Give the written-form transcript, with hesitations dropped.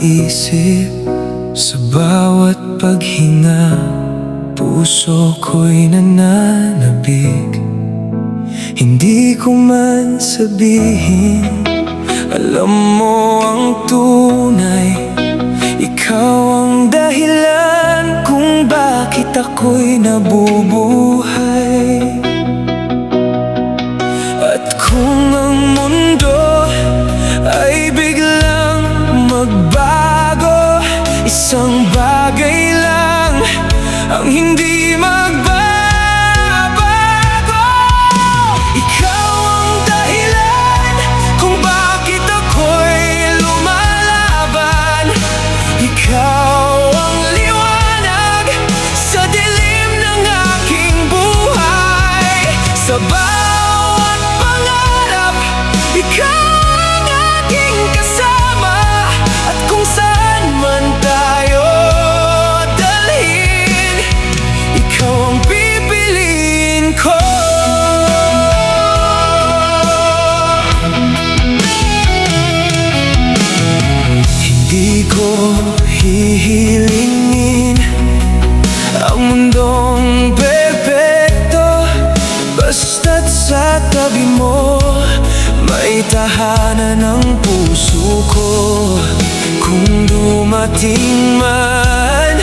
isip. Sa bawat paghinga, puso ko'y nananabig. Hindi ko man sabihin, alam mo ang tunay. Ikaw ang dahilan kung bakit ako'y nabubuhay. At kung ang mundo ay biglang magbago, isang bagay lang ang hindi magbago. Ikaw ang dahilan kung bakit ako'y lumalaban. Ikaw ang liwanag sa dilim ng aking buhay. Sa bawat pangarap, ikaw ang aking kasama. At kung saan man tayo dalhin, ikaw ang pipiliin ko. Hindi ko hihilingin ang mundong perpekto, basta't sa tabi mo may tahanan ng puso ko. Kung dumating man